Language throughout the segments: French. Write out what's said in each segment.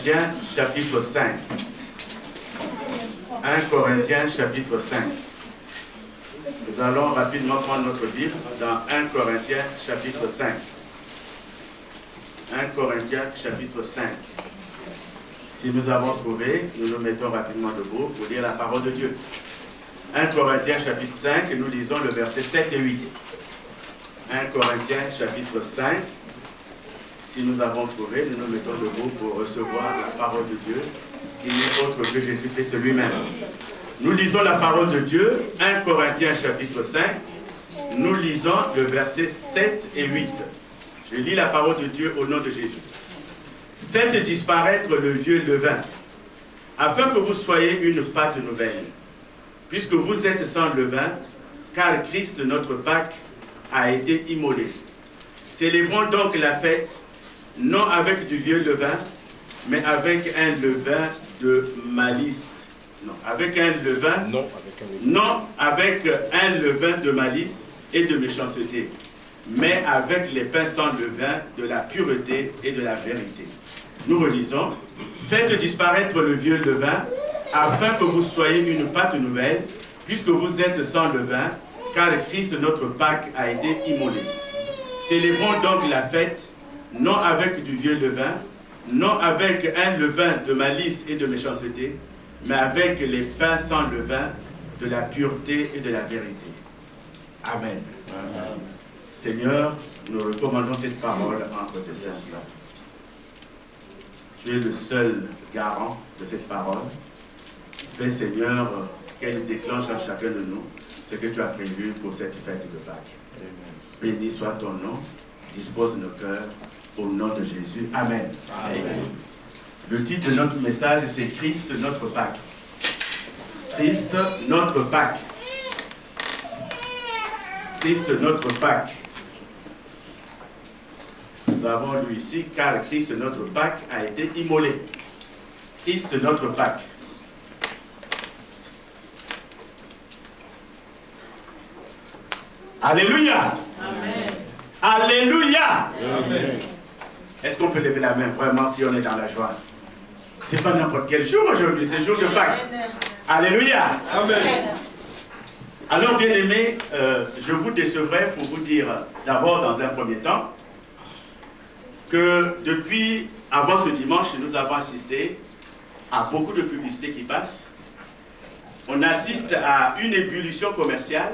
Corinthiens chapitre 5. 1 Corinthiens chapitre 5. Nous allons rapidement prendre notre Bible dans 1 Corinthiens chapitre 5. 1 Corinthiens chapitre 5. Si nous avons trouvé, nous nous mettons rapidement debout pour lire la parole de Dieu. 1 Corinthiens chapitre 5, et nous lisons le verset 7 et 8. 1 Corinthiens chapitre 5. Si nous avons trouvé, nous nous mettons debout pour recevoir la parole de Dieu, qui n'est autre que Jésus-Christ lui-même. Nous lisons la parole de Dieu, 1 Corinthiens chapitre 5. Nous lisons le verset 7 et 8. Je lis la parole de Dieu au nom de Jésus. Faites disparaître le vieux levain, afin que vous soyez une pâte nouvelle, puisque vous êtes sans levain, car Christ, notre Pâque, a été immolé. Célébrons donc la fête, non avec du vieux levain, mais avec un levain de malice. Non, avec un levain, avec un levain de malice et de méchanceté, mais avec les pains sans levain de la pureté et de la vérité. Nous relisons. Faites disparaître le vieux levain, afin que vous soyez une pâte nouvelle, puisque vous êtes sans levain, car Christ notre Pâque a été immolé. Célébrons donc la fête, non avec du vieux levain, non avec un levain de malice et de méchanceté, mais avec les pains sans levain de la pureté et de la vérité. Amen. Amen. Seigneur, nous recommandons cette parole entre tes mains. Tu es le seul garant de cette parole. Fais, Seigneur, qu'elle déclenche en chacun de nous ce que tu as prévu pour cette fête de Pâques. Amen. Béni soit ton nom. Dispose nos cœurs au nom de Jésus. Amen. Amen. Le titre de notre message, c'est Christ, notre Pâque. Christ, notre Pâque. Christ, notre Pâque. Nous avons lu ici, car Christ, notre Pâque, a été immolé. Christ, notre Pâque. Alléluia. Amen. Alléluia. Amen. Est-ce qu'on peut lever la main vraiment si on est dans la joie? C'est pas n'importe quel jour aujourd'hui, c'est le jour de Pâques. Alléluia. Amen. Alors, bien aimés, je vous décevrai pour vous dire d'abord dans un premier temps que depuis avant ce dimanche, nous avons assisté à beaucoup de publicités qui passent. On assiste à une ébullition commerciale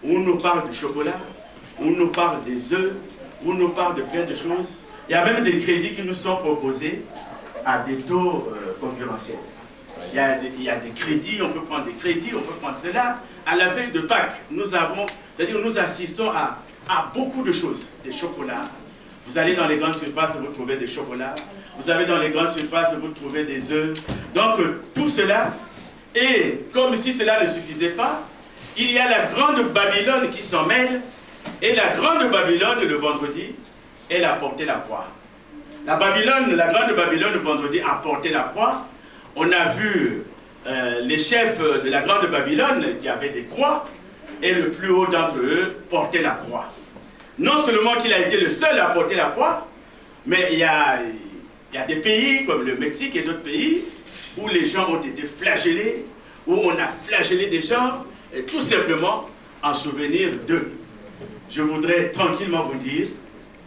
où on nous parle du chocolat, où on nous parle des œufs, où on nous parle de plein de choses. Il y a même des crédits qui nous sont proposés à des taux concurrentiels. Il y a des crédits, on peut prendre des crédits, on peut prendre cela. À la veille de Pâques, nous assistons à beaucoup de choses, des chocolats. Vous allez dans les grandes surfaces, vous trouvez des chocolats. Vous allez dans les grandes surfaces, vous trouvez des œufs. Donc, tout cela, et comme si cela ne suffisait pas, il y a la grande Babylone qui s'en mêle. Et la grande Babylone, le vendredi, elle a porté la croix. La grande Babylone, le vendredi, a porté la croix. On a vu les chefs de la grande Babylone qui avaient des croix. Et le plus haut d'entre eux portait la croix. Non seulement qu'il a été le seul à porter la croix, mais il y a des pays comme le Mexique et d'autres pays où les gens ont été flagellés, où on a flagellé des gens, et tout simplement en souvenir d'eux. Je voudrais tranquillement vous dire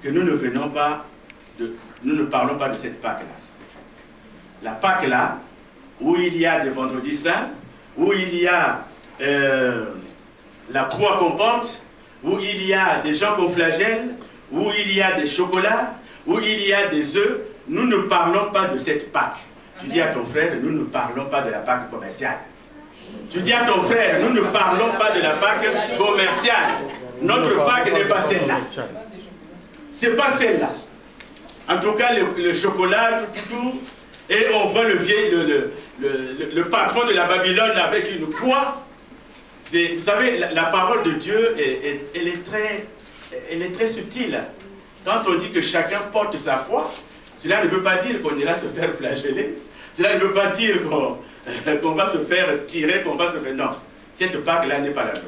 que nous ne parlons pas de cette Pâque-là. La Pâque-là, où il y a des vendredis saints, où il y a la croix qu'on porte, où il y a des gens qu'on flagelle, où il y a des chocolats, où il y a des œufs, nous ne parlons pas de cette Pâque. Tu dis à ton frère, nous ne parlons pas de la Pâque commerciale. Tu dis à ton frère, nous ne parlons pas de la Pâque commerciale. Notre Pâque n'est pas celle-là. C'est pas celle-là. En tout cas, le chocolat, tout, et on voit le patron de la Babylone avec une croix. Vous savez, la parole de Dieu, elle est très subtile. Quand on dit que chacun porte sa croix, cela ne veut pas dire qu'on ira se faire flageller. Cela ne veut pas dire qu'on va se faire tirer, qu'on va se faire... Non, cette Pâque-là n'est pas la nôtre.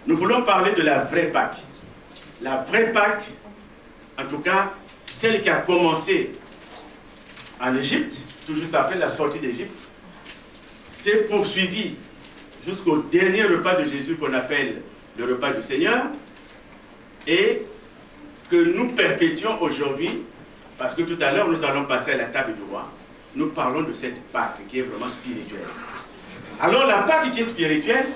Nous voulons parler de la vraie Pâque. La vraie Pâque, en tout cas, celle qui a commencé en Égypte, toujours après la sortie d'Égypte, s'est poursuivi jusqu'au dernier repas de Jésus qu'on appelle le repas du Seigneur, et que nous perpétuons aujourd'hui, parce que tout à l'heure nous allons passer à la table du roi, nous parlons de cette Pâque qui est vraiment spirituelle. Alors la Pâque qui est spirituelle,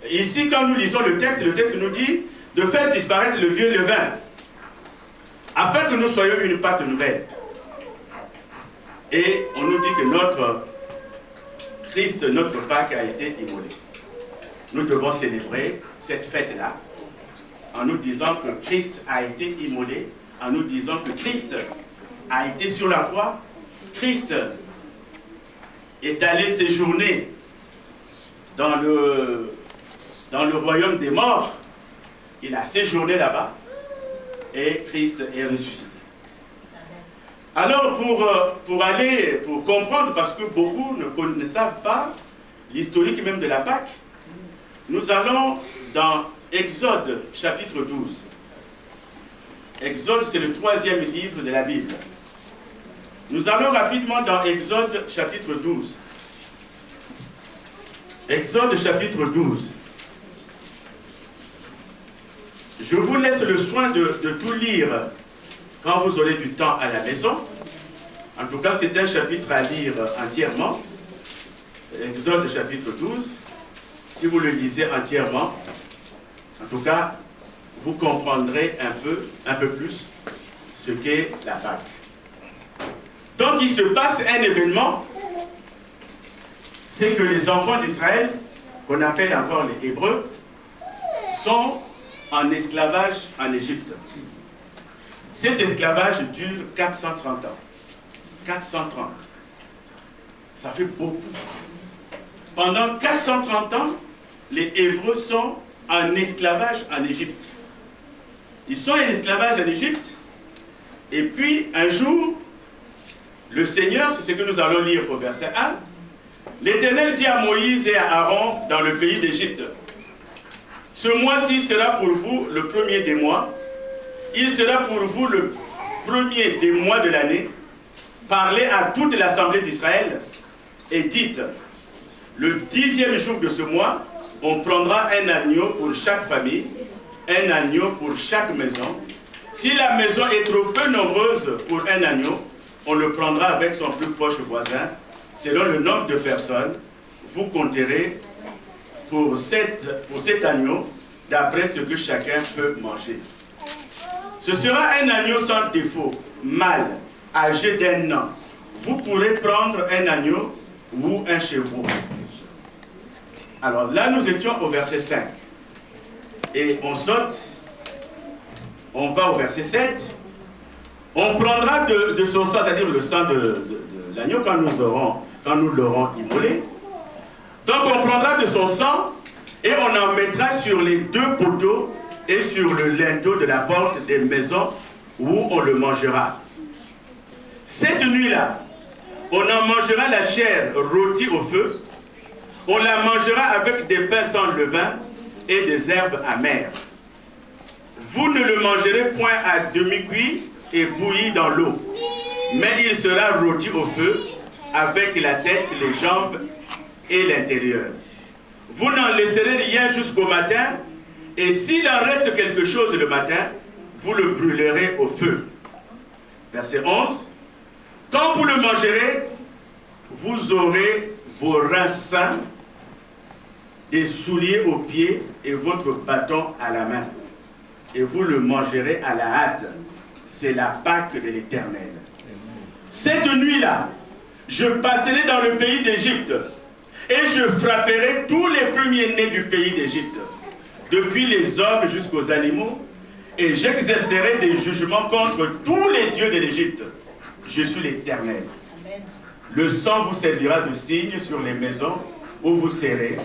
ici quand nous lisons le texte nous dit de faire disparaître le vieux levain, afin que nous soyons une pâte nouvelle. Et on nous dit que notre Christ, notre Pâque a été immolé. Nous devons célébrer cette fête-là en nous disant que Christ a été immolé, en nous disant que Christ a été sur la croix, Christ est allé séjourner dans le royaume des morts, il a séjourné là-bas et Christ est ressuscité. Alors pour comprendre, parce que beaucoup ne savent pas l'historique même de la Pâque, nous allons dans Exode chapitre 12. Exode, c'est le 3e livre de la Bible. Nous allons rapidement dans Exode chapitre 12. Exode chapitre 12. Je vous laisse le soin de tout lire quand vous aurez du temps à la maison. En tout cas, c'est un chapitre à lire entièrement. Exode chapitre 12. Si vous le lisez entièrement, en tout cas, vous comprendrez un peu plus ce qu'est la Pâque. Donc, il se passe un événement, c'est que les enfants d'Israël, qu'on appelle encore les Hébreux, sont en esclavage en Égypte. Cet esclavage dure 430 ans. 430. Ça fait beaucoup. Pendant 430 ans, les Hébreux sont en esclavage en Égypte. Ils sont en esclavage en Égypte. Et puis, un jour, le Seigneur, c'est ce que nous allons lire au verset 1, l'Éternel dit à Moïse et à Aaron dans le pays d'Égypte, ce mois-ci sera pour vous le premier des mois, il sera pour vous le premier des mois de l'année. Parlez à toute l'assemblée d'Israël et dites, le 10e jour de ce mois, on prendra un agneau pour chaque famille, un agneau pour chaque maison. Si la maison est trop peu nombreuse pour un agneau, on le prendra avec son plus proche voisin, selon le nombre de personnes. Vous compterez pour cet agneau, d'après ce que chacun peut manger. Ce sera un agneau sans défaut, mâle, âgé d'1 an. Vous pourrez prendre un agneau ou un chevreau. Alors là, nous étions au verset 5. Et on saute, on va au verset 7. On prendra de son sang, c'est-à-dire le sang de l'agneau quand nous l'aurons immolé. Donc on prendra de son sang et on en mettra sur les 2 poteaux et sur le linteau de la porte des maisons où on le mangera. Cette nuit-là, on en mangera la chair rôtie au feu. On la mangera avec des pains sans levain et des herbes amères. Vous ne le mangerez point à demi-cuit et bouilli dans l'eau, mais il sera rôti au feu avec la tête, les jambes et l'intérieur. Vous n'en laisserez rien jusqu'au matin, et s'il en reste quelque chose le matin, vous le brûlerez au feu. Verset 11. Quand vous le mangerez, vous aurez vos reins sains, des souliers aux pieds et votre bâton à la main. Et vous le mangerez à la hâte. C'est la Pâque de l'Éternel. Cette nuit-là, je passerai dans le pays d'Égypte et je frapperai tous les premiers-nés du pays d'Égypte, depuis les hommes jusqu'aux animaux, et j'exercerai des jugements contre tous les dieux de l'Égypte. Je suis l'Éternel. Le sang vous servira de signe sur les maisons où vous serez,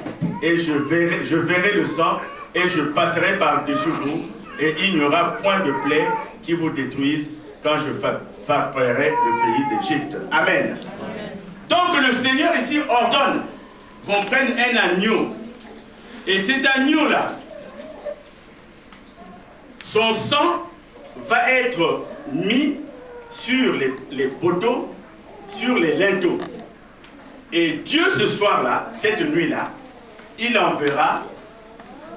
et je verrai le sang, et je passerai par-dessus vous, et il n'y aura point de plaie qui vous détruise quand je frapperai le pays d'Égypte. Amen. Donc le Seigneur ici ordonne qu'on prenne un agneau. Et cet agneau-là, son sang va être mis sur les poteaux sur les linteaux. Et Dieu, ce soir-là, cette nuit-là, il enverra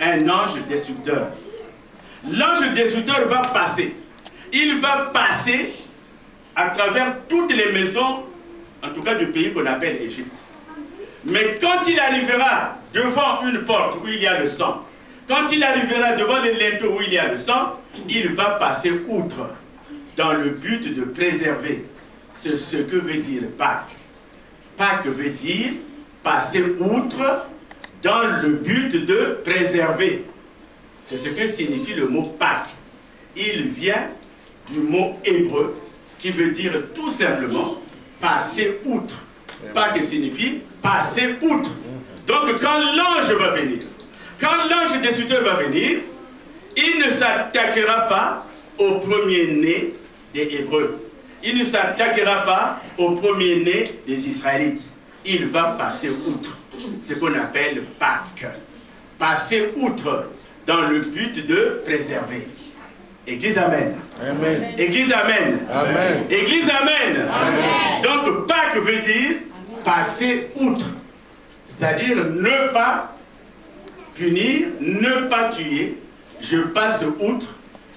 un ange destructeur. L'ange destructeur va passer. Il va passer à travers toutes les maisons, en tout cas du pays qu'on appelle Égypte. Mais quand il arrivera devant une porte où il y a le sang, quand il arrivera devant les linteaux où il y a le sang, il va passer outre, dans le but de préserver. C'est ce que veut dire Pâques. Pâques veut dire passer outre dans le but de préserver. C'est ce que signifie le mot Pâques. Il vient du mot hébreu qui veut dire tout simplement passer outre. Pâques signifie passer outre. Donc quand l'ange va venir, quand l'ange destructeur va venir, il ne s'attaquera pas au premier-né des Hébreux. Il ne s'attaquera pas au premier-né des Israélites. Il va passer outre. Ce qu'on appelle Pâques. Passer outre dans le but de préserver. Église Amen. Amen. Église Amen. Amen. Église Amen. Amen. Donc Pâques veut dire passer outre. C'est-à-dire ne pas punir, ne pas tuer. Je passe outre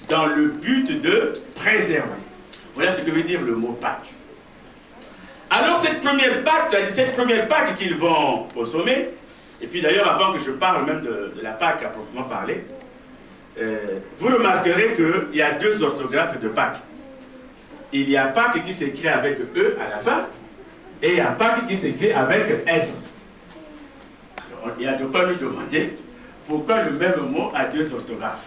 dans le but de préserver. Voilà ce que veut dire le mot Pâques. Alors cette première Pâque, c'est-à-dire cette première Pâque qu'ils vont consommer, et puis d'ailleurs avant que je parle même de la Pâque à proprement parler, vous remarquerez qu'il y a deux orthographes de Pâques. Il y a Pâques qui s'écrit avec E à la fin, et il y a Pâques qui s'écrit avec S. Alors il y a de quoi nous demander pourquoi le même mot a deux orthographes.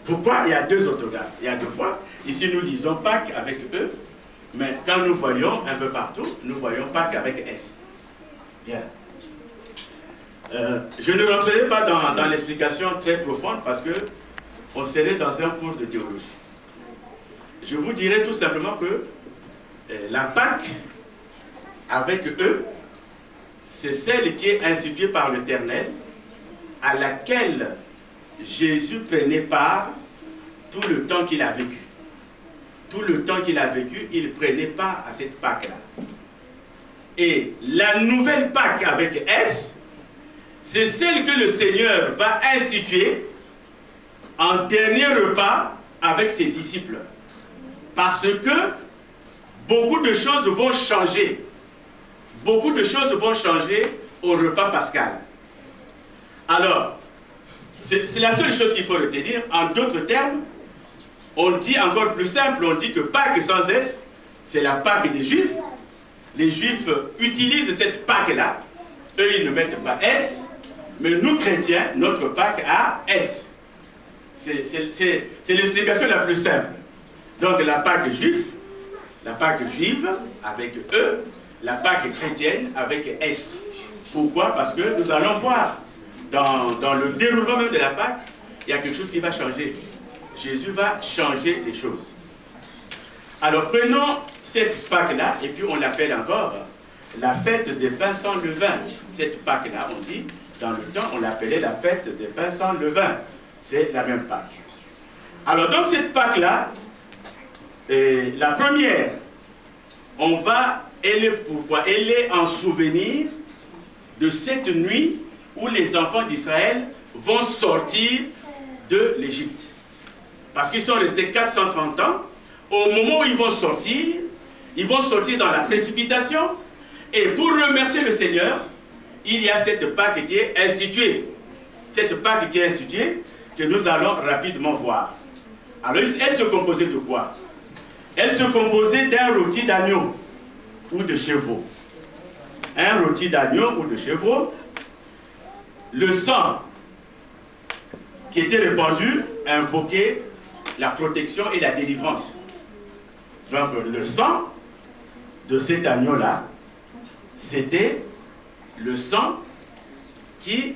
Pourquoi il y a deux orthographes? Il y a deux fois. Ici nous lisons Pâques avec E, mais quand nous voyons un peu partout, nous voyons Pâques avec S. Bien. Je ne rentrerai pas dans l'explication très profonde parce que on serait dans un cours de théologie. Je vous dirai tout simplement que la Pâque avec E, c'est celle qui est instituée par l'Éternel, à laquelle Jésus prenait part tout le temps qu'il a vécu. Tout le temps qu'il a vécu, il prenait part à cette Pâque-là. Et la nouvelle Pâque avec S, c'est celle que le Seigneur va instituer en dernier repas avec ses disciples. Parce que beaucoup de choses vont changer. Beaucoup de choses vont changer au repas pascal. Alors, c'est la seule chose qu'il faut retenir. En d'autres termes, on dit encore plus simple, on dit que Pâques sans S, c'est la Pâque des Juifs. Les Juifs utilisent cette Pâque-là. Eux, ils ne mettent pas S. Mais nous, chrétiens, notre Pâque a S. C'est l'explication la plus simple. Donc la Pâque juive avec E, la Pâque chrétienne avec S. Pourquoi? Parce que nous allons voir dans le déroulement même de la Pâque, il y a quelque chose qui va changer. Jésus va changer les choses. Alors prenons cette Pâque-là, et puis on l'appelle encore la fête des pains sans levain. Cette Pâque-là, on dit, dans le temps, on l'appelait la fête des pains sans levain. C'est la même Pâque. Alors donc cette Pâque-là, la première, elle est pourquoi? Elle est en souvenir de cette nuit où les enfants d'Israël vont sortir de l'Égypte. Parce qu'ils sont restés 430 ans. Au moment où ils vont sortir dans la précipitation. Et pour remercier le Seigneur, il y a cette Pâque qui est instituée. Cette Pâque qui est instituée, que nous allons rapidement voir. Alors, elle se composait de quoi? Elle se composait d'un rôti d'agneau ou de chevreau. Un rôti d'agneau ou de chevreau. Le sang qui était répandu invoquait la protection et la délivrance. Donc, le sang de cet agneau-là, c'était le sang qui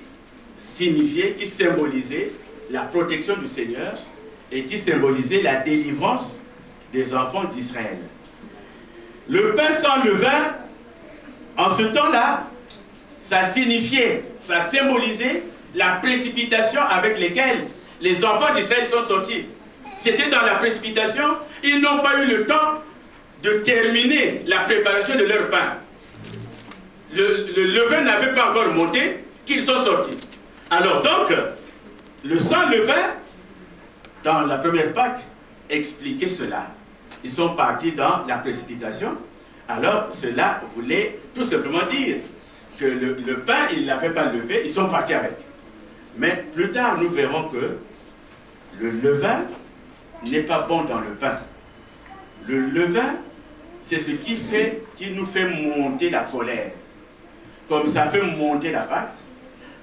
signifiait, qui symbolisait la protection du Seigneur et qui symbolisait la délivrance des enfants d'Israël. Le pain sans levain, en ce temps-là, ça signifiait, ça symbolisait la précipitation avec laquelle les enfants d'Israël sont sortis. C'était dans la précipitation, ils n'ont pas eu le temps de terminer la préparation de leur pain. Le levain n'avait pas encore monté, qu'ils sont sortis. Alors donc, le sang levain, dans la première Pâque, expliquait cela. Ils sont partis dans la précipitation. Alors, cela voulait tout simplement dire que le pain, ils ne l'avaient pas levé, ils sont partis avec. Mais plus tard, nous verrons que le levain n'est pas bon dans le pain. Le levain, c'est ce qui nous fait monter la colère. Comme ça fait monter la pâte,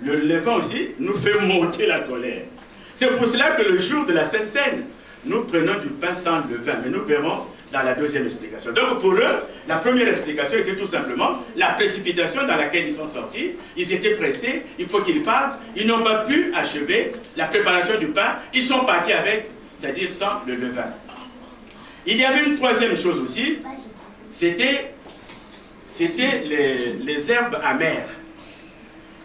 le levain aussi nous fait monter la colère. C'est pour cela que le jour de la Sainte Seine, nous prenons du pain sans levain. Mais nous verrons dans la deuxième explication. Donc pour eux, la première explication était tout simplement la précipitation dans laquelle ils sont sortis. Ils étaient pressés, il faut qu'ils partent. Ils n'ont pas pu achever la préparation du pain. Ils sont partis avec, c'est-à-dire sans le levain. Il y avait une troisième chose aussi, c'était les herbes amères.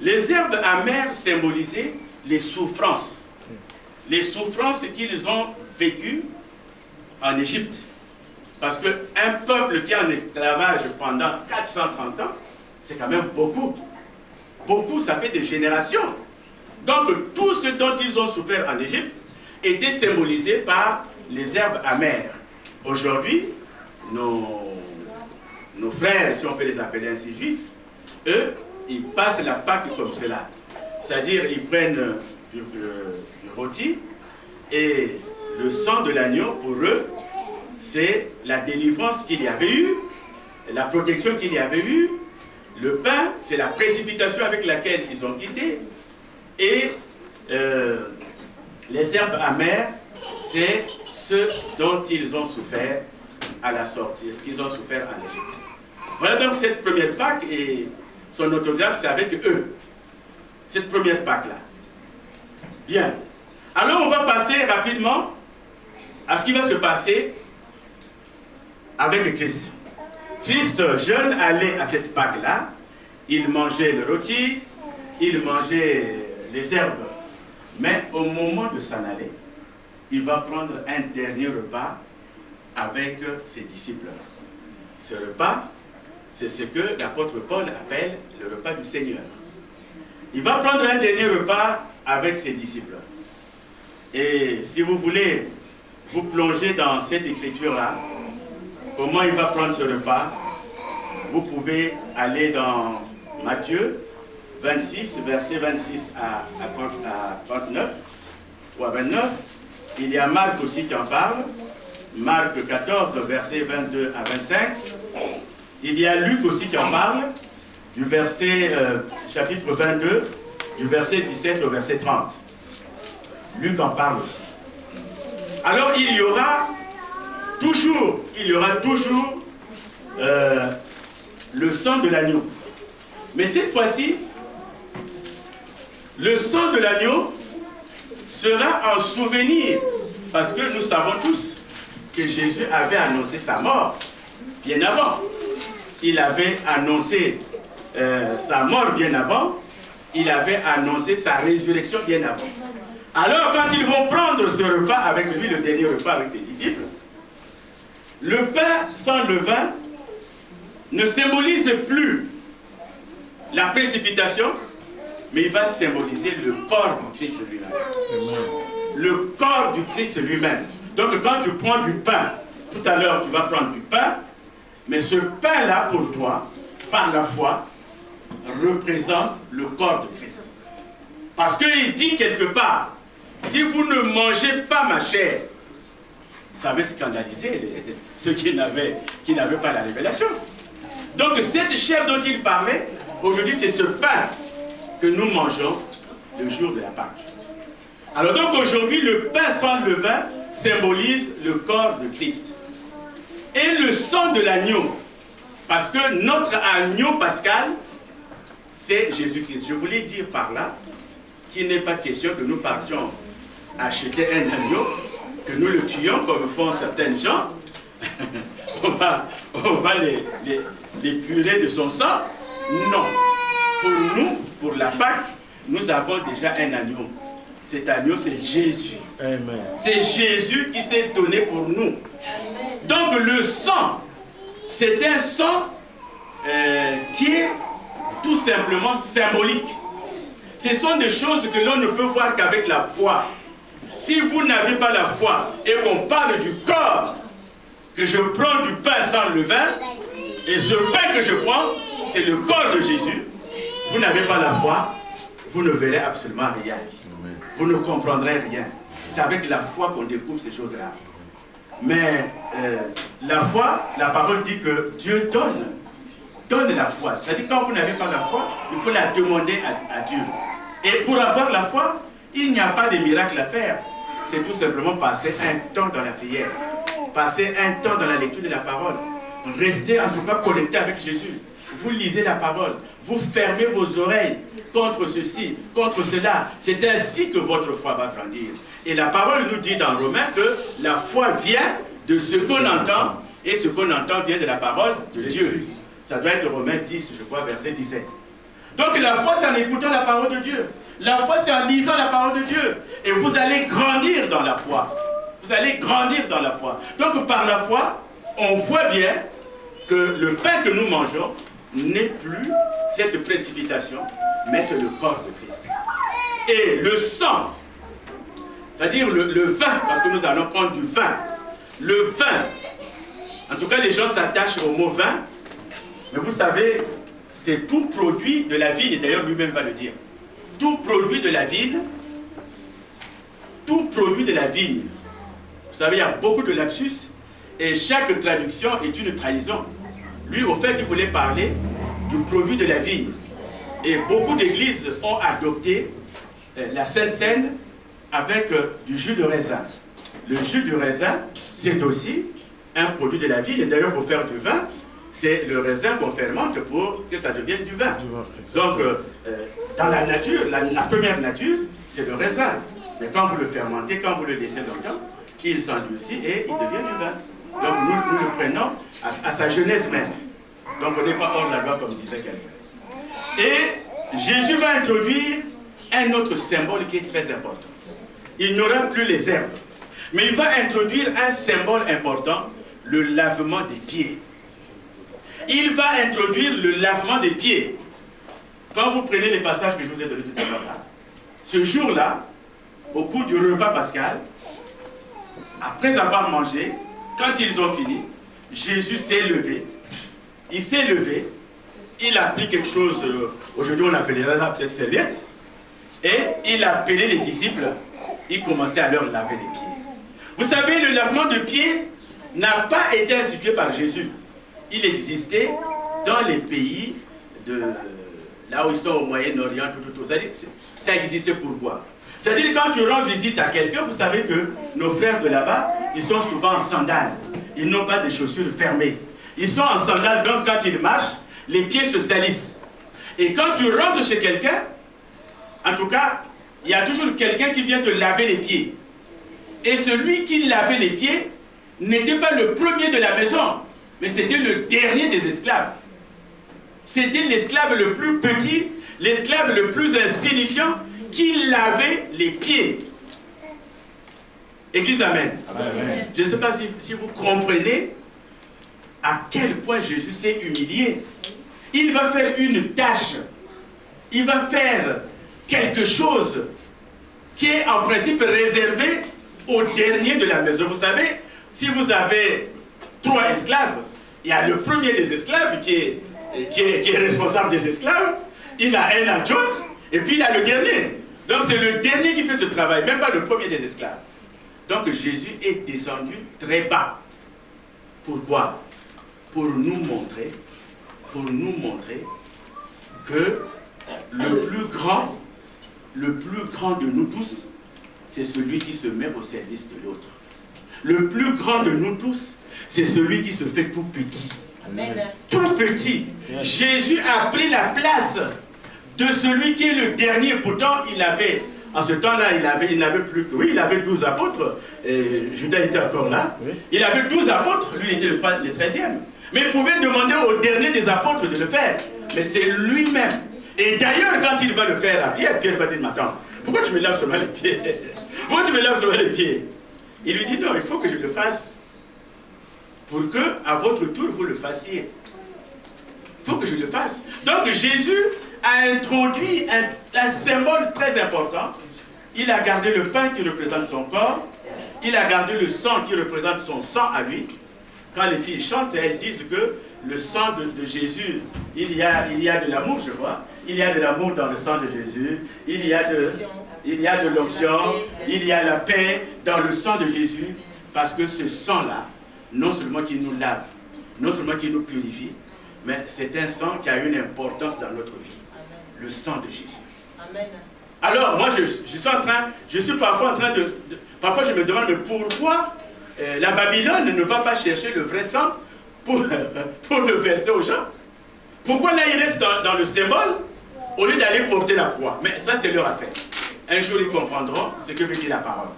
Les herbes amères symbolisaient les souffrances. Les souffrances qu'ils ont vécues en Égypte. Parce qu'un peuple qui est en esclavage pendant 430 ans, c'est quand même beaucoup. Beaucoup, ça fait des générations. Donc, tout ce dont ils ont souffert en Égypte était symbolisé par les herbes amères. Aujourd'hui, nos frères, si on peut les appeler ainsi juifs, eux, ils passent la Pâque comme cela. C'est-à-dire, ils prennent du rôti et le sang de l'agneau, pour eux, c'est la délivrance qu'il y avait eu, la protection qu'il y avait eu. Le pain, c'est la précipitation avec laquelle ils ont quitté. Et les herbes amères, c'est ce dont ils ont souffert à la sortie, qu'ils ont souffert en Égypte. Voilà donc cette première Pâque, et son autographe, c'est avec eux. Cette première Pâque-là. Bien. Alors on va passer rapidement à ce qui va se passer avec Christ. Christ, jeune, allait à cette Pâque-là. Il mangeait le rôti, il mangeait les herbes. Mais au moment de s'en aller, il va prendre un dernier repas avec ses disciples. Ce repas, c'est ce que l'apôtre Paul appelle le repas du Seigneur. Il va prendre un dernier repas avec ses disciples. Et si vous voulez vous plonger dans cette écriture-là, comment il va prendre ce repas, vous pouvez aller dans Matthieu 26, verset 26 à 39 ou à 29. Il y a Marc aussi qui en parle. Marc 14, verset 22 à 25. Il y a Luc aussi qui en parle, du verset, chapitre 22, du verset 17 au verset 30. Luc en parle aussi. Alors il y aura toujours le sang de l'agneau. Mais cette fois-ci, le sang de l'agneau sera en souvenir, parce que nous savons tous que Jésus avait annoncé sa mort bien avant. Il avait annoncé sa mort bien avant, il avait annoncé sa résurrection bien avant. Alors quand ils vont prendre ce repas avec lui, le dernier repas avec ses disciples, le pain sans levain ne symbolise plus la précipitation, mais il va symboliser le corps du Christ lui-même. Le corps du Christ lui-même. Donc quand tu prends du pain, tout à l'heure tu vas prendre du pain, mais ce pain-là pour toi, par la foi, représente le corps de Christ. Parce qu'il dit quelque part, si vous ne mangez pas ma chair, ça avait scandalisé ceux qui n'avaient pas la révélation. Donc cette chair dont il parlait, aujourd'hui c'est ce pain que nous mangeons le jour de la Pâque. Alors donc aujourd'hui le pain sans levain symbolise le corps de Christ. Et le sang de l'agneau, parce que notre agneau pascal, c'est Jésus-Christ. Je voulais dire par là qu'il n'est pas question que nous partions acheter un agneau, que nous le tuions comme font certaines gens. on va les purer de son sang. Non. Pour nous, pour la Pâque, nous avons déjà un agneau. Cet agneau, c'est Jésus. C'est Jésus qui s'est donné pour nous. Donc le sang c'est un sang qui est tout simplement symbolique. Ce sont des choses que l'on ne peut voir qu'avec la foi. Si vous n'avez pas la foi et qu'on parle du corps, que je prends du pain sans levain, et ce pain que je prends, c'est le corps de Jésus, vous n'avez pas la foi, vous ne verrez absolument rien. Vous ne comprendrez rien. C'est avec la foi qu'on découvre ces choses-là. Mais la foi, la parole dit que Dieu donne la foi. C'est-à-dire quand vous n'avez pas la foi, il faut la demander à Dieu. Et pour avoir la foi, il n'y a pas de miracle à faire. C'est tout simplement passer un temps dans la prière. Passer un temps dans la lecture de la parole. Restez en tout cas connecté avec Jésus. Vous lisez la parole. Vous fermez vos oreilles contre ceci, contre cela. C'est ainsi que votre foi va grandir. Et la parole nous dit dans Romains que la foi vient de ce qu'on entend. Et ce qu'on entend vient de la parole de Dieu. Ça doit être Romains 10, je crois, verset 17. Donc la foi, c'est en écoutant la parole de Dieu. La foi, c'est en lisant la parole de Dieu. Et vous allez grandir dans la foi. Vous allez grandir dans la foi. Donc par la foi, on voit bien que le pain que nous mangeons n'est plus cette précipitation, mais c'est le corps de Christ. Et le sang, c'est-à-dire le vin, parce que nous allons prendre du vin. Le vin, en tout cas les gens s'attachent au mot vin, mais vous savez, c'est tout produit de la vigne, et d'ailleurs lui-même va le dire. Tout produit de la vigne, tout produit de la vigne. Vous savez, il y a beaucoup de lapsus, et chaque traduction est une trahison. Lui, au fait, il voulait parler du produit de la vigne. Et beaucoup d'églises ont adopté la Sainte Seine avec du jus de raisin. Le jus de raisin, c'est aussi un produit de la vigne. Et d'ailleurs, pour faire du vin, c'est le raisin qu'on fermente pour que ça devienne du vin. Donc, dans la nature, la première nature, c'est le raisin. Mais quand vous le fermentez, quand vous le laissez longtemps, il s'endurcit et il devient du vin. Donc, nous le prenons à sa genèse même. Donc, on n'est pas hors la loi, comme disait quelqu'un. Et Jésus va introduire un autre symbole qui est très important. Il n'aura plus les herbes, mais il va introduire un symbole important, le lavement des pieds. Il va introduire le lavement des pieds. Quand vous prenez les passages que je vous ai donnés tout à l'heure, ce jour-là, au cours du repas pascal, après avoir mangé, quand ils ont fini, Jésus s'est levé. Il s'est levé, il a pris quelque chose, aujourd'hui on appellerait ça peut-être serviette, et il a appelé les disciples, il commençait à leur laver les pieds. Vous savez, le lavement de pieds n'a pas été institué par Jésus. Il existait dans les pays là où ils sont au Moyen-Orient, tout. Ça existait pourquoi? C'est-à-dire quand tu rends visite à quelqu'un, vous savez que nos frères de là-bas, ils sont souvent en sandales. Ils n'ont pas de chaussures fermées. Ils sont en sandales, donc quand ils marchent, les pieds se salissent. Et quand tu rentres chez quelqu'un, en tout cas, il y a toujours quelqu'un qui vient te laver les pieds. Et celui qui lavait les pieds n'était pas le premier de la maison, mais c'était le dernier des esclaves. C'était l'esclave le plus petit, l'esclave le plus insignifiant qui lavait les pieds. Église, amen. Amen. Je ne sais pas si vous comprenez à quel point Jésus s'est humilié. Il va faire une tâche. Il va faire quelque chose qui est en principe réservé au dernier de la maison. Vous savez, si vous avez 3 esclaves, il y a le premier des esclaves qui est responsable des esclaves, il a un adjoint, et puis il a le dernier. Donc c'est le dernier qui fait ce travail, même pas le premier des esclaves. Donc Jésus est descendu très bas. Pourquoi? Pour nous montrer que le plus grand de nous tous, c'est celui qui se met au service de l'autre. Le plus grand de nous tous, c'est celui qui se fait tout petit. Amen. Tout petit. Jésus a pris la place de celui qui est le dernier. Pourtant, il avait, en ce temps-là, il n'avait plus que, oui, il avait 12 apôtres. Et Judas était encore là. Oui. Il avait 12 apôtres, lui il était le 13e. Mais il pouvait demander au dernier des apôtres de le faire. Mais c'est lui-même. Et d'ailleurs, quand il va le faire à Pierre, Pierre va dire, mais attends, pourquoi tu me laves seulement les pieds? Pourquoi tu me laves seulement les pieds? Il lui dit, non, il faut que je le fasse pour que, à votre tour, vous le fassiez. Il faut que je le fasse. Donc Jésus a introduit un symbole très important. Il a gardé le pain qui représente son corps. Il a gardé le sang qui représente son sang à lui. Quand les filles chantent, elles disent que le sang de Jésus, il y a de l'amour, je vois. Il y a de l'amour dans le sang de Jésus. Il y a de l'onction. Il y a la paix dans le sang de Jésus. Parce que ce sang-là, non seulement qui nous lave, non seulement qui nous purifie, mais c'est un sang qui a une importance dans notre vie. Le sang de Jésus. Amen. Alors, moi, je suis parfois en train parfois, je me demande pourquoi la Babylone ne va pas chercher le vrai sang pour le verser aux gens. Pourquoi là, ils restent dans le symbole au lieu d'aller porter la croix? Mais ça, c'est leur affaire. Un jour, ils comprendront ce que veut dire la parole.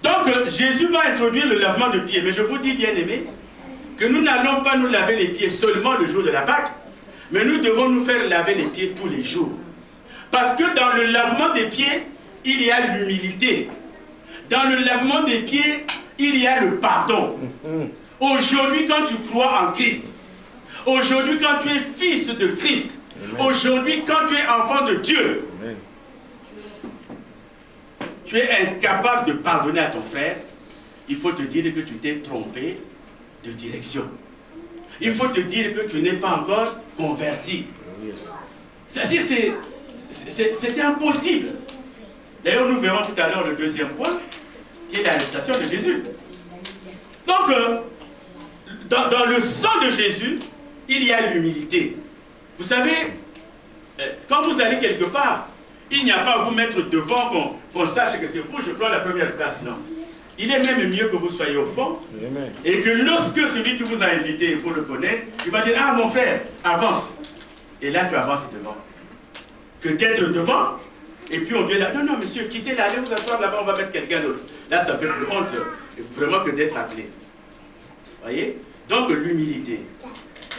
Donc, Jésus va introduire le lavement de pieds. Mais je vous dis, bien aimés, que nous n'allons pas nous laver les pieds seulement le jour de la Pâque, mais nous devons nous faire laver les pieds tous les jours. Parce que dans le lavement des pieds, il y a l'humilité. Dans le lavement des pieds, il y a le pardon. Aujourd'hui, quand tu crois en Christ, aujourd'hui, quand tu es fils de Christ, aujourd'hui, quand tu es enfant de Dieu, tu es incapable de pardonner à ton frère, il faut te dire que tu t'es trompé de direction. Il faut te dire que tu n'es pas encore converti. C'est-à-dire c'est impossible. D'ailleurs, nous verrons tout à l'heure le deuxième point, qui est l'arrestation de Jésus. Donc, dans le sang de Jésus, il y a l'humilité. Vous savez, quand vous allez quelque part, il n'y a pas à vous mettre devant qu'on sache que c'est vous, je prends la première place. Non. Il est même mieux que vous soyez au fond. Amen. Et que lorsque celui qui vous a invité, vous le connaît, il va dire, ah mon frère, avance. Et là, tu avances devant. Que d'être devant, et puis on dit là, non, non, monsieur, quittez là, allez vous asseoir là-bas, on va mettre quelqu'un d'autre. Là, ça fait plus honte, vraiment, que d'être appelé. Voyez? Donc, l'humilité.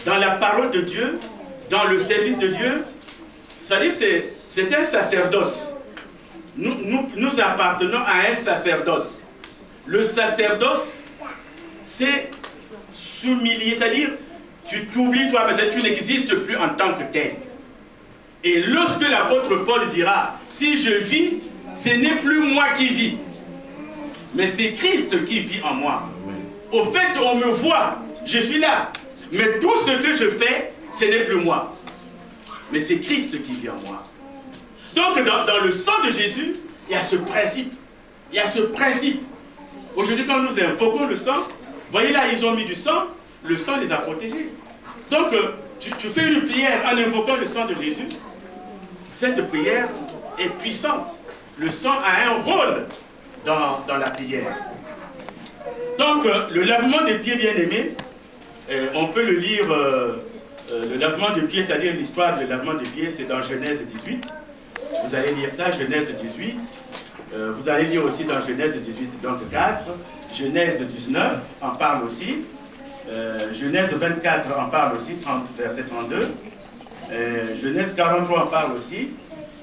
Dans la parole de Dieu, dans le service de Dieu, c'est-à-dire, c'est un sacerdoce. Nous appartenons à un sacerdoce. Le sacerdoce, c'est s'humilier, c'est-à-dire, tu t'oublies toi, mais tu n'existes plus en tant que tel. Et lorsque l'apôtre Paul dira, si je vis, ce n'est plus moi qui vis, mais c'est Christ qui vit en moi. Au fait, on me voit, je suis là, mais tout ce que je fais, ce n'est plus moi, mais c'est Christ qui vit en moi. Donc, dans le sang de Jésus, il y a ce principe. Il y a ce principe. Aujourd'hui, quand nous invoquons le sang, voyez là, ils ont mis du sang, le sang les a protégés. Donc, tu fais une prière en invoquant le sang de Jésus. Cette prière est puissante. Le sang a un rôle dans la prière. Donc, le lavement des pieds, bien aimés, on peut le lire, le lavement des pieds, c'est-à-dire l'histoire du lavement des pieds, c'est dans Genèse 18. Vous allez lire ça, Genèse 18. Vous allez lire aussi dans Genèse 18, donc 4. Genèse 19 en parle aussi. Genèse 24 en parle aussi, verset 32. Genèse 43 en parle aussi.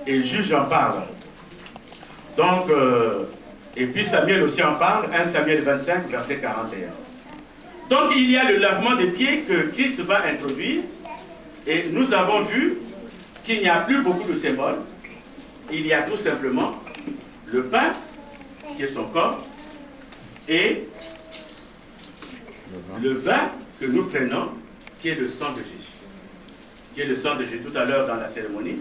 Et Juge en parle. Donc, et puis Samuel aussi en parle, 1 Samuel 25, verset 41. Donc, il y a le lavement des pieds que Christ va introduire. Et nous avons vu qu'il n'y a plus beaucoup de symboles. Il y a tout simplement le pain, qui est son corps, et le vin que nous prenons, qui est le sang de Jésus. Qui est le sang de Jésus. Tout à l'heure dans la cérémonie,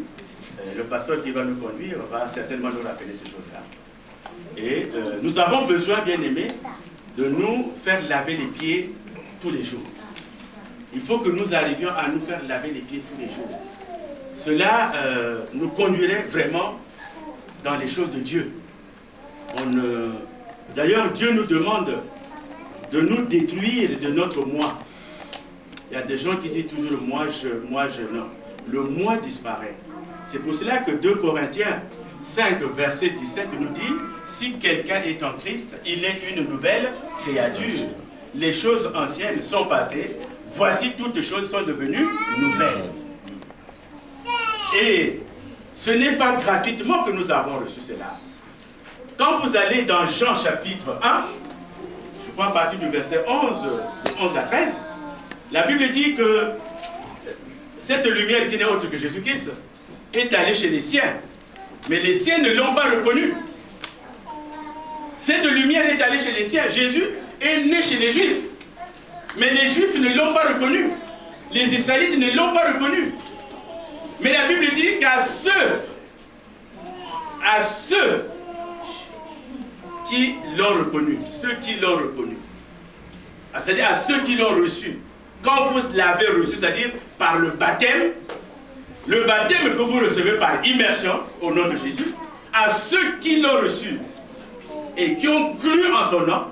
le pasteur qui va nous conduire va certainement nous rappeler ces choses-là. Et nous avons besoin, bien aimés, de nous faire laver les pieds tous les jours. Il faut que nous arrivions à nous faire laver les pieds tous les jours. Cela nous conduirait vraiment dans les choses de Dieu. D'ailleurs, Dieu nous demande de nous détruire de notre moi. Il y a des gens qui disent toujours moi, je, non. Le moi disparaît. C'est pour cela que 2 Corinthiens 5, verset 17 nous dit, si quelqu'un est en Christ, il est une nouvelle créature. Les choses anciennes sont passées, voici toutes choses sont devenues nouvelles. Et ce n'est pas gratuitement que nous avons reçu cela. Quand vous allez dans Jean chapitre 1, je crois à partir du verset 11, de 11 à 13, la Bible dit que cette lumière qui n'est autre que Jésus-Christ est allée chez les siens, mais les siens ne l'ont pas reconnu. Cette lumière est allée chez les siens. Jésus est né chez les Juifs, mais les Juifs ne l'ont pas reconnu. Les Israélites ne l'ont pas reconnu. Mais la Bible dit qu'à ceux qui l'ont reconnu, c'est-à-dire à ceux qui l'ont reçu, quand vous l'avez reçu, c'est-à-dire par le baptême que vous recevez par immersion au nom de Jésus, à ceux qui l'ont reçu et qui ont cru en son nom,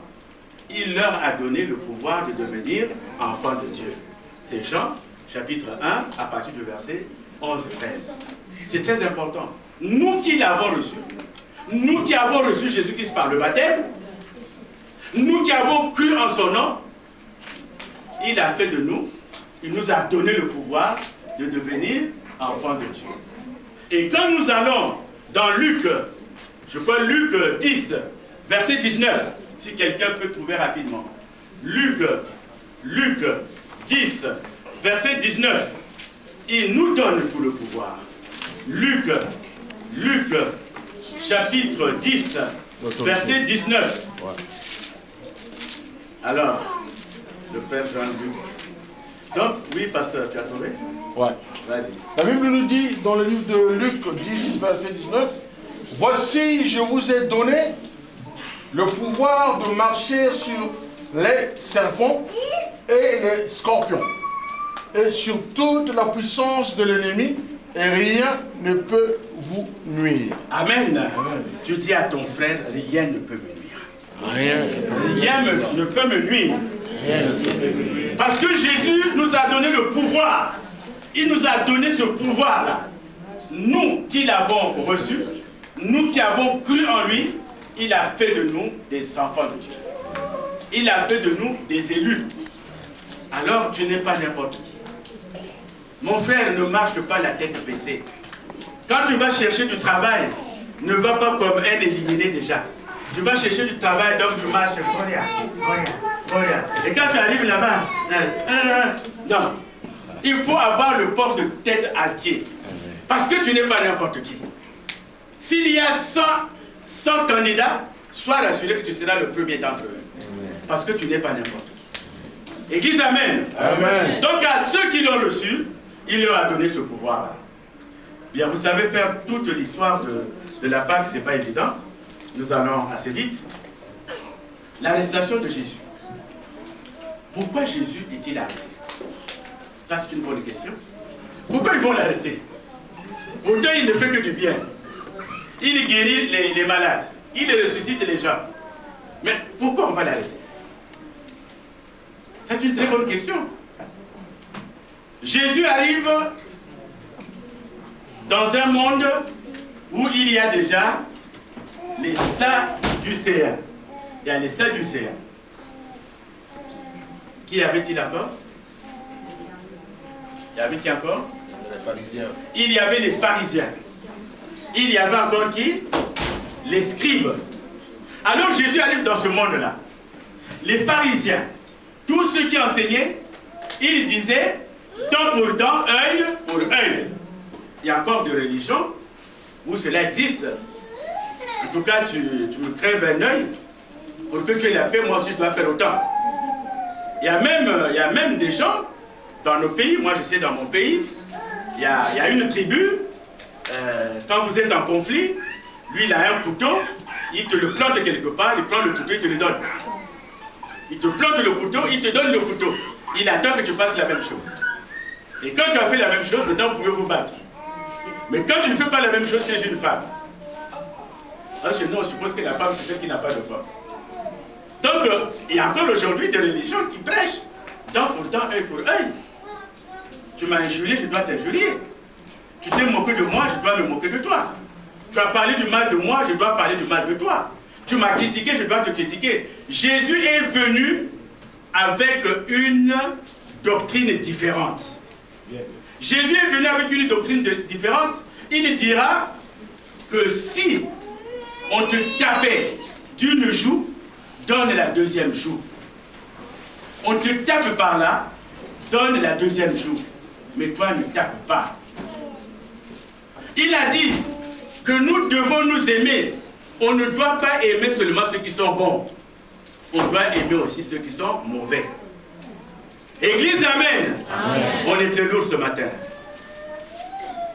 il leur a donné le pouvoir de devenir enfants de Dieu. C'est Jean, chapitre 1, à partir du verset 11 et 13. C'est très important. Nous qui l'avons reçu, nous qui avons reçu Jésus-Christ par le baptême, nous qui avons cru en son nom, il a fait de nous, il nous a donné le pouvoir de devenir enfants de Dieu. Et quand nous allons dans Luc, je crois Luc 10, verset 19, si quelqu'un peut trouver rapidement. Luc 10, verset 19, il nous donne tout le pouvoir. Luc, chapitre 10, verset 19. Alors, le frère Jean-Luc. Donc, oui, pasteur, tu as trouvé? Ouais. Vas-y. La Bible nous dit dans le livre de Luc 10, verset 19, « Voici, je vous ai donné le pouvoir de marcher sur les serpents et les scorpions, et sur toute la puissance de l'ennemi, et rien ne peut vous nuire. » Amen. Amen. Tu dis à ton frère, rien ne peut me nuire. Rien ne peut me nuire. Parce que Jésus nous a donné le pouvoir. Il nous a donné ce pouvoir-là. Nous qui l'avons reçu, nous qui avons cru en lui, il a fait de nous des enfants de Dieu. Il a fait de nous des élus. Alors tu n'es pas n'importe qui. Mon frère, ne marche pas la tête baissée. Quand tu vas chercher du travail, ne va pas comme un éliminé déjà. Tu vas chercher du travail, donc tu marches, et quand tu arrives là-bas, non. Il faut avoir le port de tête entier. Parce que tu n'es pas n'importe qui. S'il y a 100 candidats, sois rassuré que tu seras le premier d'entre eux. Parce que tu n'es pas n'importe qui. Église, amen. Amen. Donc à ceux qui l'ont reçu, il leur a donné ce pouvoir-là. Bien, vous savez faire toute l'histoire de la Pâque, ce n'est pas évident. Nous allons assez vite. L'arrestation de Jésus. Pourquoi Jésus est-il arrêté? Ça, c'est une bonne question. Pourquoi ils vont l'arrêter? Pourtant, il ne fait que du bien. Il guérit les malades. Il ressuscite les gens. Mais pourquoi on va l'arrêter? C'est une très bonne question. Jésus arrive dans un monde où il y a déjà les Sadducéens. Il y a les Sadducéens. Qui avait-il encore? Il y avait qui encore? Les pharisiens. Il y avait les pharisiens. Il y avait encore qui? Les scribes. Alors Jésus arrive dans ce monde-là. Les pharisiens, tous ceux qui enseignaient, ils disaient dent pour dent, œil pour œil. Il y a encore des religions où cela existe. En tout cas, tu me crèves un œil, pour que tu aies la paix, moi aussi je dois faire autant. Il y a même des gens dans nos pays, moi je sais dans mon pays, il y a une tribu, quand vous êtes en conflit, lui il a un couteau, il te le plante quelque part, il prend le couteau, il te le donne. Il te plante le couteau, il te donne le couteau. Il attend que tu fasses la même chose. Et quand tu as fait la même chose, maintenant vous pouvez vous battre. Mais quand tu ne fais pas la même chose, tu es une femme. Alors chez nous, on suppose que la femme, c'est celle qui n'a pas de force. Donc, il y a encore aujourd'hui des religions qui prêchent dent pour dent, œil pour œil. Tu m'as injurié, je dois t'injurier. Tu t'es moqué de moi, je dois me moquer de toi. Tu as parlé du mal de moi, je dois parler du mal de toi. Tu m'as critiqué, je dois te critiquer. Jésus est venu avec une doctrine différente. Jésus est venu avec une doctrine différente. Il dira que si on te tapait d'une joue, donne la deuxième joue. On te tape par là, donne la deuxième joue. Mais toi, ne tape pas. Il a dit que nous devons nous aimer. On ne doit pas aimer seulement ceux qui sont bons. On doit aimer aussi ceux qui sont mauvais. Église, amen. Amen. On est très lourd ce matin.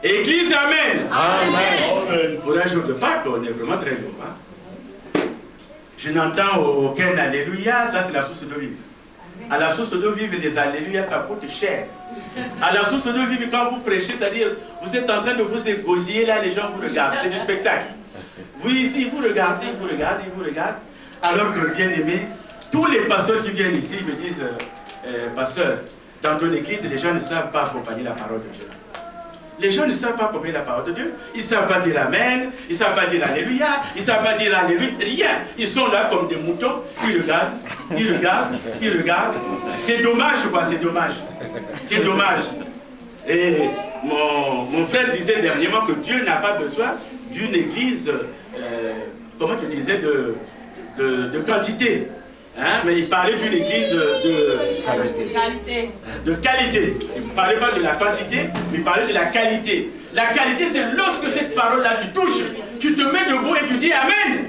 Église, amen. Amen. Pour un jour de Pâques, on est vraiment très lourd. Hein? Je n'entends aucun alléluia, ça c'est la source d'eau vive. À la source d'eau vive, les alléluia, ça coûte cher. À la source d'eau vive, quand vous prêchez, c'est-à-dire, vous êtes en train de vous égosiller, là, les gens vous regardent. C'est du spectacle. Vous ici, vous regardez, ils vous regardent, ils vous regardent. Alors que, bien aimé, tous les pasteurs qui viennent ici me disent, pasteur, dans ton église, les gens ne savent pas accompagner la parole de Dieu. Les gens ne savent pas accompagner la parole de Dieu. Ils ne savent pas dire Amen, ils ne savent pas dire Alléluia, ils ne savent pas dire Alléluia, rien. Ils sont là comme des moutons, ils regardent, ils regardent, ils regardent. C'est dommage, quoi, c'est dommage. C'est dommage. Et mon frère disait dernièrement que Dieu n'a pas besoin d'une église, comment tu disais, de quantité. Hein, mais il parlait d'une église de qualité. De qualité. Il ne parlait pas de la quantité, mais il parlait de la qualité. La qualité, c'est lorsque cette parole-là tu touches, tu te mets debout et tu dis Amen.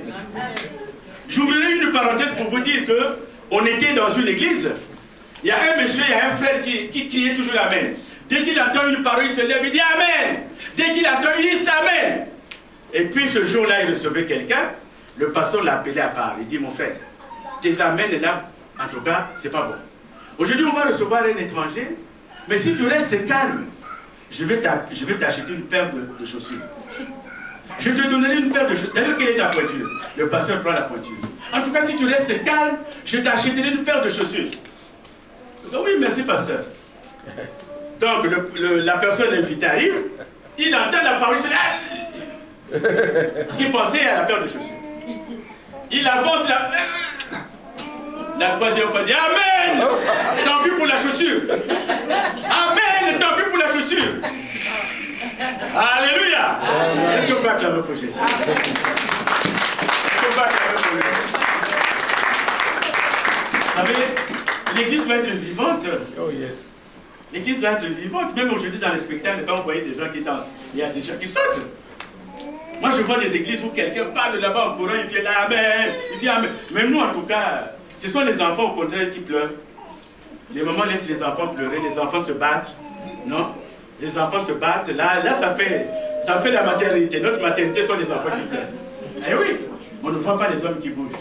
J'ouvrirai une parenthèse pour vous dire qu'on était dans une église. Il y a un monsieur, il y a un frère qui criait toujours Amen. Dès qu'il entend une parole, il se lève, il dit Amen. Dès qu'il entend, il dit Amen. Et puis ce jour-là, il recevait quelqu'un. Le pasteur l'appelait à part. Il dit mon frère, tes amènes là, en tout cas, c'est pas bon. Aujourd'hui, on va recevoir un étranger, mais si tu restes calme, je vais t'acheter une paire de chaussures. Je te donnerai une paire de chaussures. D'ailleurs, quelle est ta pointure? Le pasteur prend la pointure. En tout cas, si tu restes calme, je t'achèterai une paire de chaussures. Donc, oui, merci, pasteur. Donc, la personne invitée arrive, il entend la parole, il se dit, il pensait à la paire de chaussures. Il avance là. La troisième fois, dit Amen. Tant pis pour la chaussure. Amen. Tant pis pour la chaussure. Alléluia. Est-ce qu'on peut acclamer pour Jésus? Est-ce qu'on peut acclamer pour lui? Vous savez, l'église doit être vivante. Oh yes. L'église doit être vivante. Même aujourd'hui dans les spectacles, quand vous voyez des gens qui dansent, il y a des gens qui sautent. Moi, je vois des églises où quelqu'un part de là-bas en courant, il vient là, Amen. Il dit Amen. Mais nous, en tout cas, ce sont les enfants au contraire qui pleurent. Les mamans laissent les enfants pleurer, les enfants se battent. Non? Les enfants se battent. Là ça fait la maternité. Notre maternité sont les enfants qui pleurent. Eh oui, on ne voit pas les hommes qui bougent.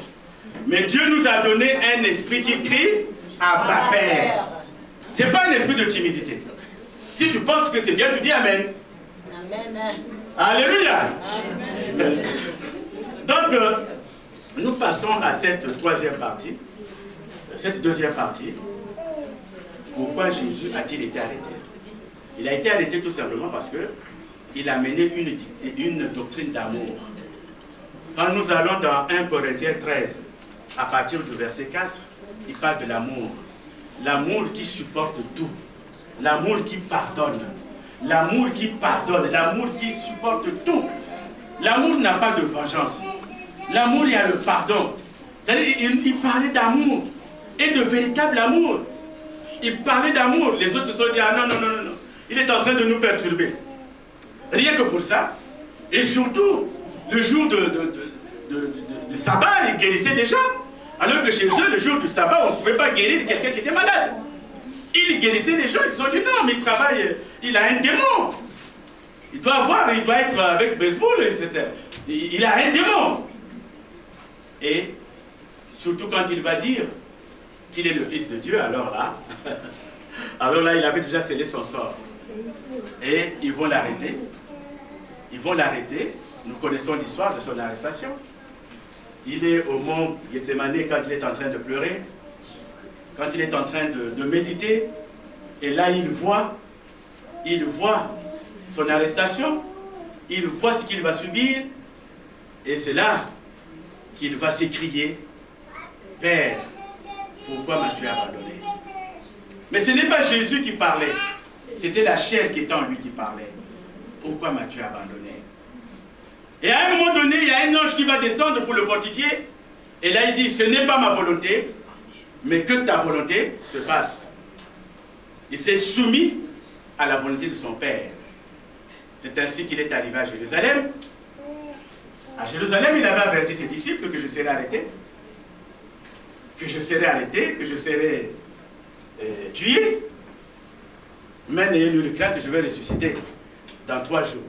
Mais Dieu nous a donné un esprit qui crie Abba Père. Ce n'est pas un esprit de timidité. Si tu penses que c'est bien, tu dis Amen. Amen. Alléluia. Amen. Donc, nous passons à cette troisième partie. Cette deuxième partie. Pourquoi Jésus a-t-il été arrêté? Il a été arrêté tout simplement parce qu'il a mené une doctrine d'amour. Quand nous allons dans 1 Corinthiens 13, à partir du verset 4, il parle de l'amour. L'amour qui supporte tout. L'amour qui pardonne. L'amour qui pardonne. L'amour qui supporte tout. L'amour n'a pas de vengeance. L'amour, il y a le pardon. C'est-à-dire, il parlait d'amour. Et de véritable amour. Il parlait d'amour. Les autres se sont dit, ah non, non, non, non. Il est en train de nous perturber. Rien que pour ça. Et surtout, le jour de sabbat, il guérissait des gens. Alors que chez eux, le jour du sabbat, on ne pouvait pas guérir quelqu'un qui était malade. Il guérissait les gens, ils se sont dit non, mais il travaille, il a un démon. Il doit être avec baseball, etc. Il a un démon. Et surtout quand il va dire qu'il est le Fils de Dieu, alors là, il avait déjà scellé son sort. Et ils vont l'arrêter. Ils vont l'arrêter. Nous connaissons l'histoire de son arrestation. Il est au mont Gethsemane quand il est en train de pleurer, quand il est en train de méditer, et là il voit son arrestation, il voit ce qu'il va subir, et c'est là qu'il va s'écrier, Père, pourquoi m'as-tu abandonné? Mais ce n'est pas Jésus qui parlait, c'était la chair qui était en lui qui parlait. Pourquoi m'as-tu abandonné? Et à un moment donné, il y a un ange qui va descendre pour le fortifier. Et là, il dit, ce n'est pas ma volonté, mais que ta volonté se fasse. Il s'est soumis à la volonté de son Père. C'est ainsi qu'il est arrivé à Jérusalem. À Jérusalem, il avait averti ses disciples que je serais arrêté, que je serais tué. Mais n'ayez nulle crainte, je vais ressusciter dans 3 jours.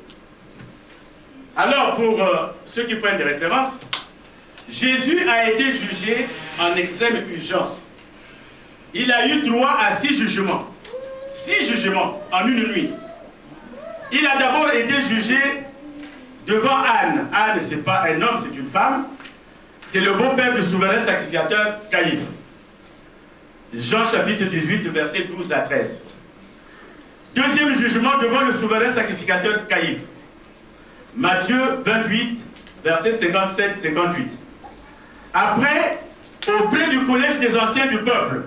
Alors, pour ceux qui prennent des références, Jésus a été jugé en extrême urgence. Il a eu droit à 6 jugements. 6 jugements en une nuit. Il a d'abord été jugé devant Anne. Anne, ce n'est pas un homme, c'est une femme. C'est le beau-père du souverain sacrificateur Caïphe. Jean chapitre 18, versets 12 à 13. Deuxième jugement devant le souverain sacrificateur Caïphe. Matthieu 28, versets 57-58. Après, auprès du collège des anciens du peuple,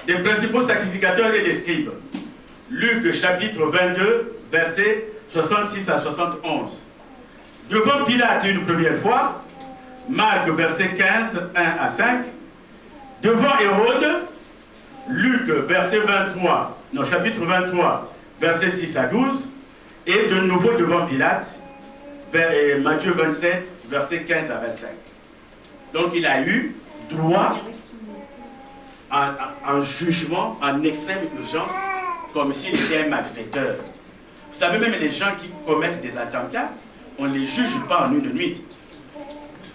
des principaux sacrificateurs et des scribes. Luc chapitre 22, versets 66 à 71. Devant Pilate une première fois, Marc verset 15, 1 à 5. Devant Hérode, Luc verset 23, non, chapitre 23, versets 6 à 12. Et de nouveau devant Pilate, Matthieu 27, versets 15 à 25. Donc il a eu droit à un jugement en extrême urgence, comme s'il était un malfaiteur. Vous savez, même les gens qui commettent des attentats, on ne les juge pas en une nuit.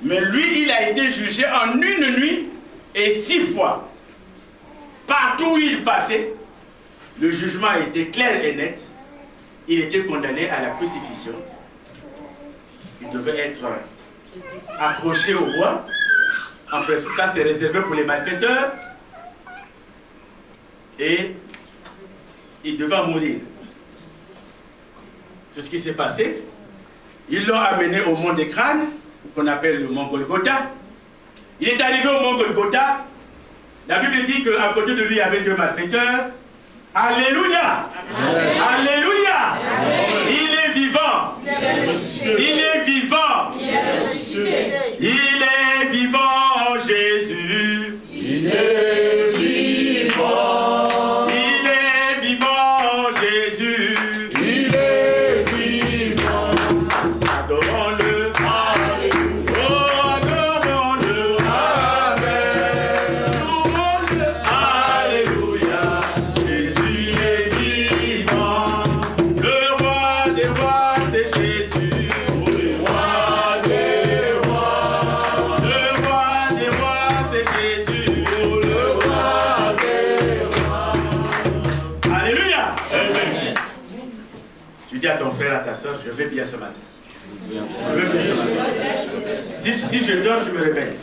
Mais lui, il a été jugé en une nuit et 6 fois. Partout où il passait, le jugement a été clair et net. Il était condamné à la crucifixion. Il devait être accroché au bois. En principe, ça c'est réservé pour les malfaiteurs. Et il devait mourir. C'est ce qui s'est passé. Ils l'ont amené au mont des crânes, qu'on appelle le mont Golgotha. Il est arrivé au mont Golgotha. La Bible dit qu'à côté de lui, il y avait 2 malfaiteurs. Alléluia! Amen. Alléluia! Amen. Il est vivant! Il est vivant! Il est vivant, Jésus! Il est vivant! Il est vivant, Jésus! Il est vivant! Adorons-le! Oh, adorons-le! Amen! Louons-le! Alléluia! Jésus est vivant! Le roi des rois, c'est Jésus! Le roi des rois! Le roi des rois, c'est Jésus! Le roi des rois! Alléluia! Amen! Tu dis à ton frère, à ta soeur, je vais bien ce matin. Je vais bien ce matin. Si je dors, tu me réveilles.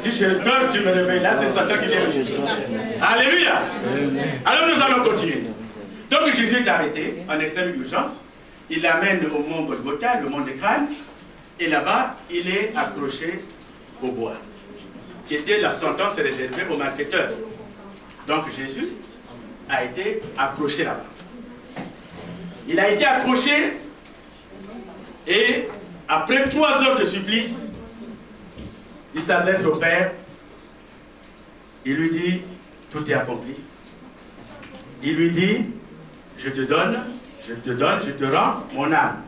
Si je dors, tu me réveilles. Là, c'est Satan qui vient me chercher. Alléluia! Alors nous allons continuer. Donc Jésus est arrêté en extrême urgence. Il l'amène au mont Golgotha, le mont des crânes. Et là-bas, il est accroché au bois, qui était la sentence réservée aux malfaiteurs. Donc Jésus a été accroché là-bas. Il a été accroché et après 3 heures de supplice, il s'adresse au Père. Il lui dit, tout est accompli. Il lui dit, je te rends mon âme.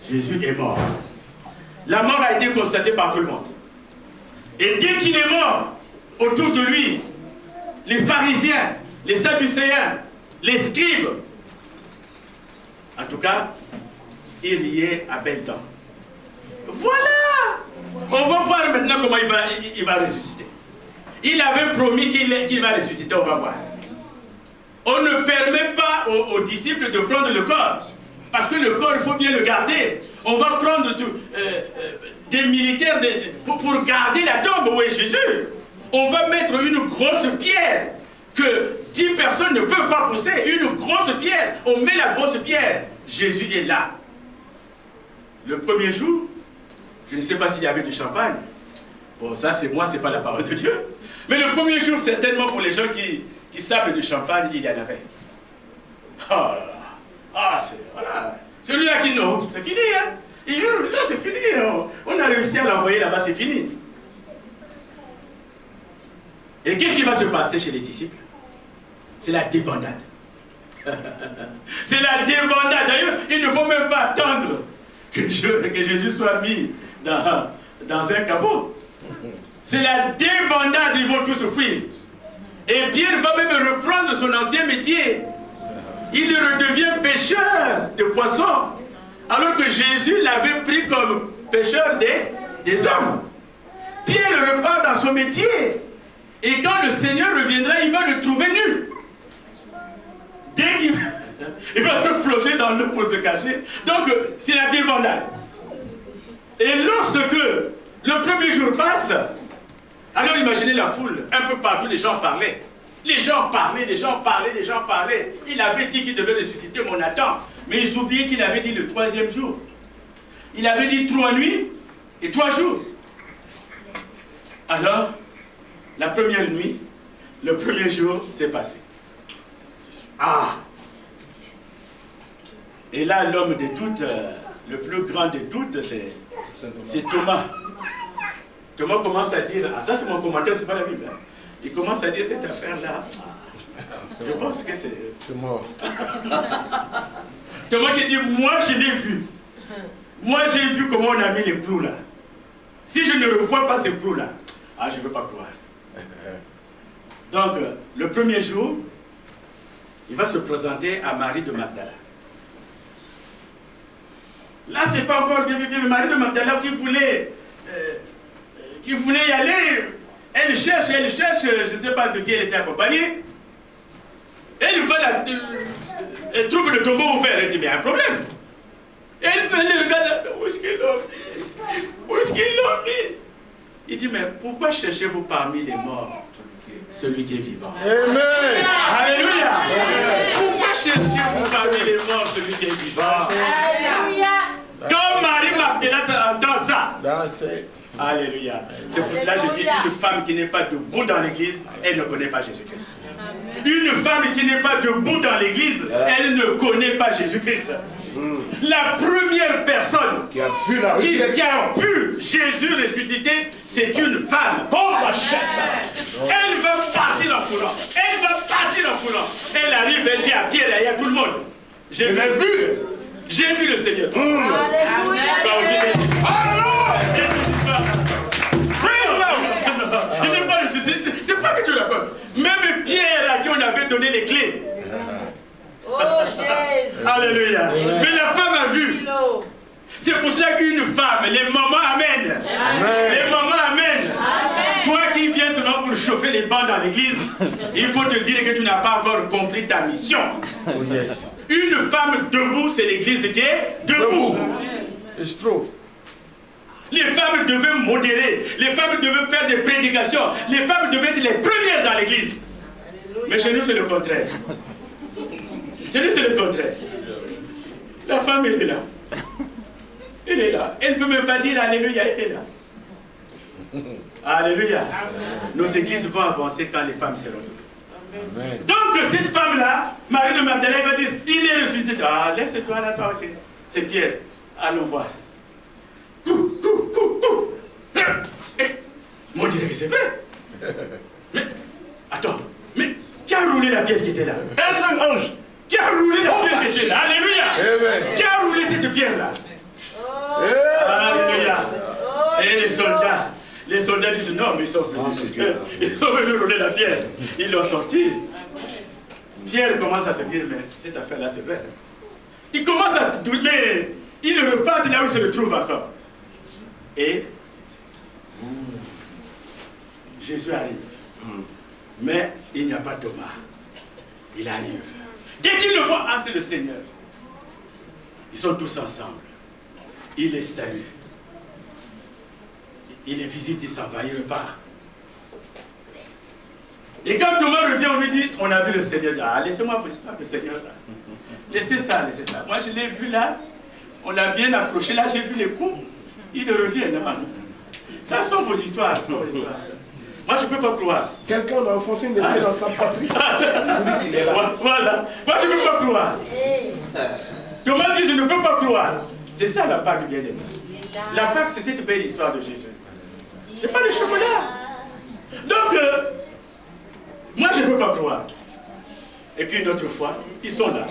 Jésus est mort. La mort a été constatée par tout le monde. Et dès qu'il est mort, autour de lui, les pharisiens, les sadducéens, les scribes, en tout cas, il riait à belles dents. Voilà! On va voir maintenant comment il va ressusciter. Il avait promis qu'il va ressusciter, on va voir. On ne permet pas aux disciples de prendre le corps. Parce que le corps, il faut bien le garder. On va prendre des militaires pour garder la tombe où est Jésus. On va mettre une grosse pierre que 10 personnes ne peuvent pas pousser. Une grosse pierre. On met la grosse pierre. Jésus est là. Le premier jour, je ne sais pas s'il y avait du champagne. Bon, ça c'est moi, c'est pas la parole de Dieu. Mais le premier jour, certainement pour les gens qui savent du champagne, il y en avait. Oh là là. Ah, voilà. Celui-là qui non, c'est fini, hein. Là, c'est fini. On a réussi à l'envoyer là-bas, c'est fini. Et qu'est-ce qui va se passer chez les disciples? C'est la débandade. C'est la débandade. D'ailleurs, il ne faut même pas attendre que Jésus soit mis dans un caveau. C'est la débandade, ils vont tous fuir. Et Pierre va même reprendre son ancien métier. Il redevient pêcheur de poissons, alors que Jésus l'avait pris comme pêcheur des hommes. Pierre repart dans son métier. Et quand le Seigneur reviendra, il va le trouver nu. Dès qu'il il va se plonger dans l'eau pour se cacher. Donc, c'est la débandade. Et lorsque le premier jour passe, alors imaginez la foule, un peu partout, les gens parlaient. Les gens parlaient, les gens parlaient, les gens parlaient. Il avait dit qu'il devait ressusciter Jonathan, mais ils oubliaient qu'il avait dit le 3e jour. Il avait dit 3 nuits et 3 jours. Alors, la première nuit, le premier jour, s'est passé. Ah! Et là, l'homme des doutes, le plus grand des doutes, c'est Thomas. Thomas commence à dire, ah ça c'est mon commentaire, c'est pas la Bible. Hein. Il commence à dire cette affaire-là. Je pense que c'est mort. Thomas qui dit, moi je l'ai vu. Moi j'ai vu comment on a mis les clous là. Si je ne revois pas ces clous là, ah je ne veux pas croire. Donc le premier jour, il va se présenter à Marie de Magdala. Là c'est pas encore bien, Marie de Magdala qui voulait y aller. Elle cherche, je ne sais pas de qui elle était accompagnée. Elle trouve le tombeau ouvert, elle dit, mais il y a un problème. Elle regarde, où est-ce qu'ils l'ont mis? Où est-ce qu'ils l'ont mis? Il dit, mais pourquoi cherchez-vous parmi les morts celui qui est vivant? Amen. Alléluia. Pourquoi cherchez-vous parmi les morts celui qui est vivant? Alléluia. Quand Marie Magdala entend ça, alléluia. C'est pour cela que je dis, une femme qui n'est pas debout dans l'église, elle ne connaît pas Jésus-Christ. Une femme qui n'est pas debout dans l'église, elle ne connaît pas Jésus-Christ. La première personne qui a vu Jésus ressuscité, c'est une femme. Elle va partir en courant. Elle va partir en courant. Elle arrive, elle dit à Pierre, il y a tout le monde. J'ai vu le Seigneur. C'est pas que tu l'as pas. Même Pierre à qui on avait donné les clés. Oh Jésus. Alléluia. Mais la femme a vu. C'est pour cela qu'une femme, les mamans amènent. Les mamans amènent. Toi qui viens seulement pour chauffer les bancs dans l'église, il faut te dire que tu n'as pas encore compris ta mission. Oh, yes. Une femme debout, c'est l'église qui est debout. It's true. Les femmes devaient modérer, les femmes devaient faire des prédications, les femmes devaient être les premières dans l'église. Mais chez nous, c'est le contraire. Chez nous, c'est le contraire. La femme, elle est là. Elle est là. Elle ne peut même pas dire Alléluia, elle est là. Alléluia. Nos églises vont avancer quand les femmes seront debout. Amen. Donc, cette femme-là, Marie de Magdala, elle va dire, il est ressuscité. Ah, laisse-toi là, toi aussi. C'est Pierre. Allons voir. Moi, on dirait que c'est vrai. Mais, attends, mais qui a roulé la pierre qui était là? Un seul ange. Qui a roulé la pierre qui était là? Alléluia. Amen. Qui a roulé cette pierre-là? Alléluia. Et les soldats disent non, mais ils sont venus rouler la pierre. Ils l'ont sorti. Pierre commence à se dire, mais cette affaire-là, c'est vrai. Il commence à douter, mais il repart de là où il se retrouve encore. Et Jésus arrive. Mais il n'y a pas Thomas. Il arrive. Dès qu'il le voit, ah, c'est le Seigneur. Ils sont tous ensemble. Il les salue. Il les visite, il s'en va, il repart. Et quand Thomas revient, on lui dit, on a vu le Seigneur. Ah, laissez-moi vous histoire, le Seigneur là. Laissez ça, laissez ça. Moi, je l'ai vu là. On l'a bien accroché. Là, j'ai vu les coups. Il revient. Non, non. Ça sont vos histoires. Moi, je ne peux pas croire. Quelqu'un a enfoncé une épée dans sa patrie. Voilà. Moi, je ne peux pas croire. Thomas dit, je ne peux pas croire. C'est ça la Pâque, bien aimé. La Pâque, c'est cette belle histoire de Jésus. C'est pas le chocolat. Donc, Moi, je ne peux pas croire. Et puis une autre fois, ils sont là.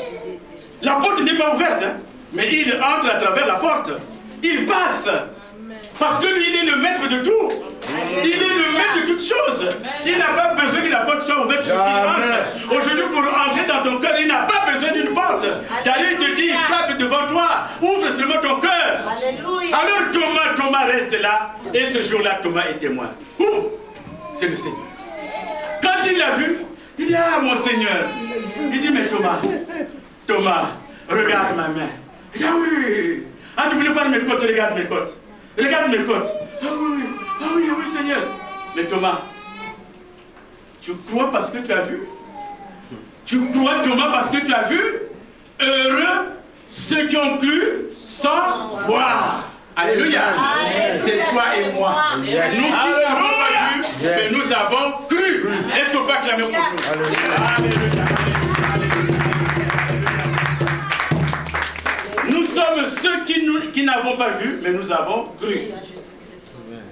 La porte n'est pas ouverte, hein, mais il entre à travers la porte. Il passe. Parce que lui, il est le maître de tout. Il est le maître de toutes choses. Il n'a pas besoin que la porte soit ouverte pour qu'il entre. Aujourd'hui, pour entrer dans ton cœur, il n'a pas besoin d'une porte. D'ailleurs, il te dit, il frappe devant toi. Ouvre seulement ton cœur. Alléluia. Alors Thomas reste là. Et ce jour-là, Thomas est témoin. C'est le Seigneur. Quand il l'a vu, il dit, ah mon Seigneur. Il dit, mais Thomas, regarde ma main. Il dit, ah oui. Ah, tu voulais voir mes côtes, regarde mes côtes. Regarde mes côtes. Ah oui, Seigneur. Mais Thomas, tu crois parce que tu as vu? Tu crois, Thomas, parce que tu as vu? Heureux ceux qui ont cru sans voir. Alléluia. C'est toi et moi. Nous qui n'avons pas vu, mais nous avons cru. Est-ce qu'on peut acclamer pour nous? Alléluia. Nous sommes ceux qui n'avons pas vu, mais nous avons cru.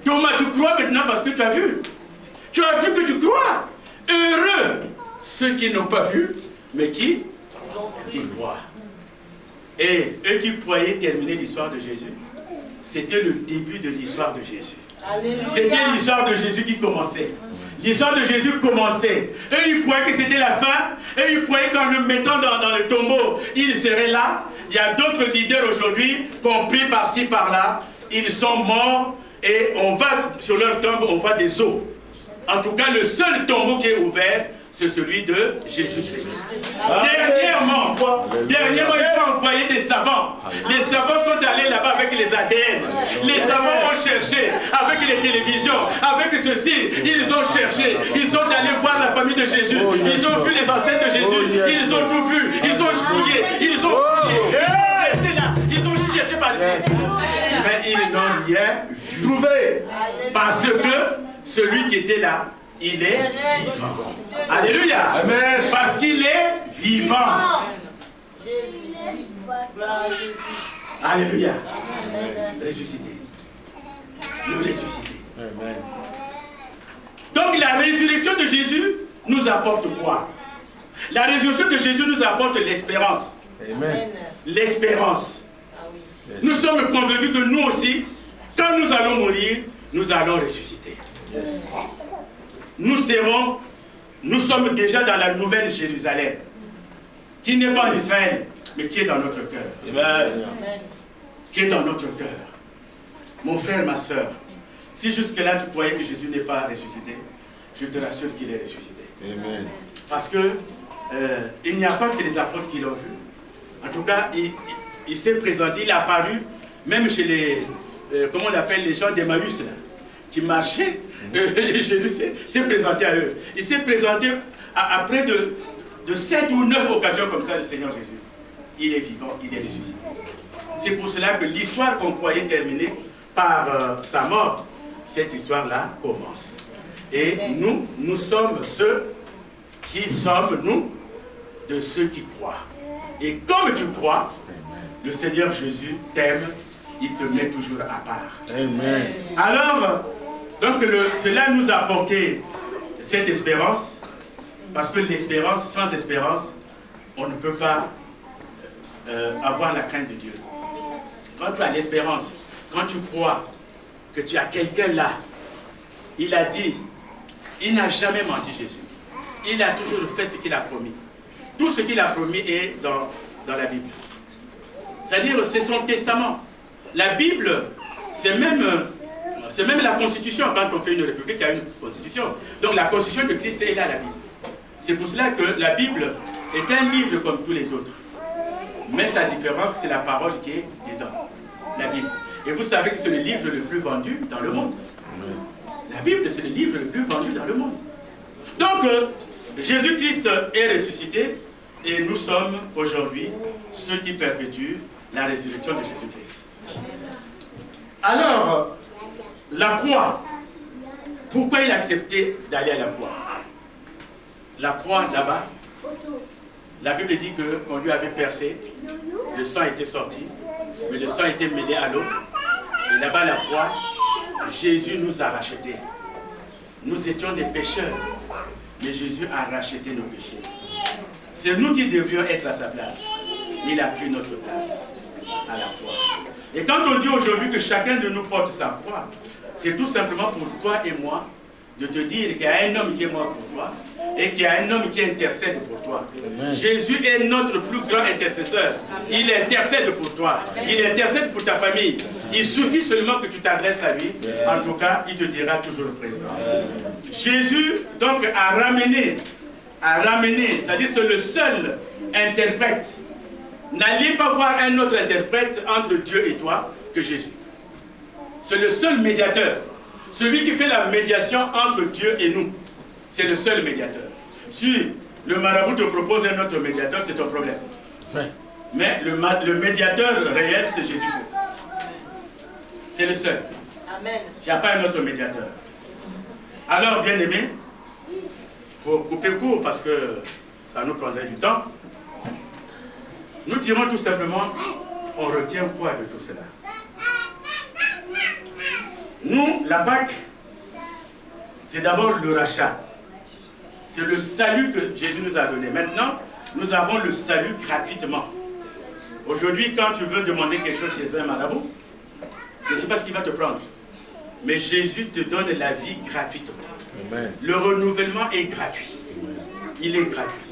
Thomas, tu crois maintenant parce que tu as vu. Tu as vu que tu crois. Heureux ceux qui n'ont pas vu, mais qui croient. Et eux qui croyaient terminer l'histoire de Jésus, c'était le début de l'histoire de Jésus. C'était l'histoire de Jésus qui commençait. L'histoire de Jésus commençait. Eux, ils croyaient que c'était la fin. Eux, ils croyaient qu'en le mettant dans le tombeau, il serait là. Il y a d'autres leaders aujourd'hui, compris par-ci, par-là. Ils sont morts et on va sur leur tombe, on voit des os. En tout cas, le seul tombeau qui est ouvert, c'est celui de Jésus-Christ. Dernièrement, ils ont envoyé des savants. Les savants sont allés là-bas avec les ADN. Les savants ont cherché avec les télévisions, avec ceci. Ils ont cherché. Ils sont allés voir la famille de Jésus. Ils ont vu les ancêtres de Jésus. Ils ont tout vu. Ils ont fouillé. Ils ont fouillé. Ils sont restés là. Ils ont cherché par les mais ils n'ont rien trouvé. Parce que celui qui était là, il est vivant. Alléluia. Amen. Parce qu'il est vivant. Alléluia. Ressuscité. Le ressuscité. Amen. Donc la résurrection de Jésus nous apporte quoi? La résurrection de Jésus nous apporte l'espérance. L'espérance. Nous sommes convaincus que nous aussi, quand nous allons mourir, nous allons ressusciter. Yes. Nous sommes déjà dans la nouvelle Jérusalem, qui n'est pas en Israël, mais qui est dans notre cœur. Amen. Qui est dans notre cœur. Mon frère, ma soeur, si jusque-là tu croyais que Jésus n'est pas ressuscité, je te rassure qu'il est ressuscité. Amen. Parce que il n'y a pas que les apôtres qui l'ont vu. En tout cas, il s'est présenté, il est apparu, même chez les, comment on appelle les gens d'Emmaüs, qui marchaient. Jésus s'est présenté à eux. Il s'est présenté à près de 7 ou 9 occasions comme ça, le Seigneur Jésus. Il est vivant, il est ressuscité. C'est pour cela que l'histoire qu'on croyait terminée par sa mort, cette histoire-là commence. Et nous sommes ceux qui sommes, nous, de ceux qui croient. Et comme tu crois, le Seigneur Jésus t'aime, il te met toujours à part. Amen. Alors, donc cela nous a apporté cette espérance, parce que l'espérance, sans espérance, on ne peut pas avoir la crainte de Dieu. Quand tu as l'espérance, quand tu crois que tu as quelqu'un là, il a dit, il n'a jamais menti Jésus. Il a toujours fait ce qu'il a promis. Tout ce qu'il a promis est dans la Bible. C'est-à-dire, c'est son testament. La Bible, c'est même la Constitution. Quand on fait une république, il y a une Constitution. Donc la Constitution de Christ est là, la Bible. C'est pour cela que la Bible est un livre comme tous les autres. Mais sa différence, c'est la parole qui est dedans. La Bible. Et vous savez que c'est le livre le plus vendu dans le monde. La Bible, c'est le livre le plus vendu dans le monde. Donc, Jésus-Christ est ressuscité et nous sommes aujourd'hui ceux qui perpétuent la résurrection de Jésus-Christ. Alors, la croix, pourquoi il a accepté d'aller à la croix? La croix, là-bas, la Bible dit qu'on lui avait percé, le sang était sorti, mais le sang était mêlé à l'eau. Et là-bas, la croix, Jésus nous a rachetés. Nous étions des pécheurs. Mais Jésus a racheté nos péchés. C'est nous qui devions être à sa place. Il a pris notre place à la croix. Et quand on dit aujourd'hui que chacun de nous porte sa croix, c'est tout simplement pour toi et moi de te dire qu'il y a un homme qui est mort pour toi et qu'il y a un homme qui intercède pour toi. Amen. Jésus est notre plus grand intercesseur. Il intercède pour toi. Il intercède pour ta famille. Il suffit seulement que tu t'adresses à lui. En tout cas, il te dira toujours présent. Jésus, donc, a ramené, c'est-à-dire c'est le seul interprète. N'allez pas voir un autre interprète entre Dieu et toi que Jésus. C'est le seul médiateur. Celui qui fait la médiation entre Dieu et nous. C'est le seul médiateur. Si le marabout te propose un autre médiateur, c'est ton problème. Mais le médiateur réel, c'est Jésus-Christ. C'est le seul. Amen. Il n'y a pas un autre médiateur. Alors, bien aimé, pour couper court, parce que ça nous prendrait du temps, nous dirons tout simplement, on retient quoi de tout cela? Nous, la Pâque, c'est d'abord le rachat. C'est le salut que Jésus nous a donné. Maintenant, nous avons le salut gratuitement. Aujourd'hui, quand tu veux demander quelque chose chez un marabout, je ne sais pas ce qu'il va te prendre. Mais Jésus te donne la vie gratuitement. Amen. Le renouvellement est gratuit. Il est gratuit.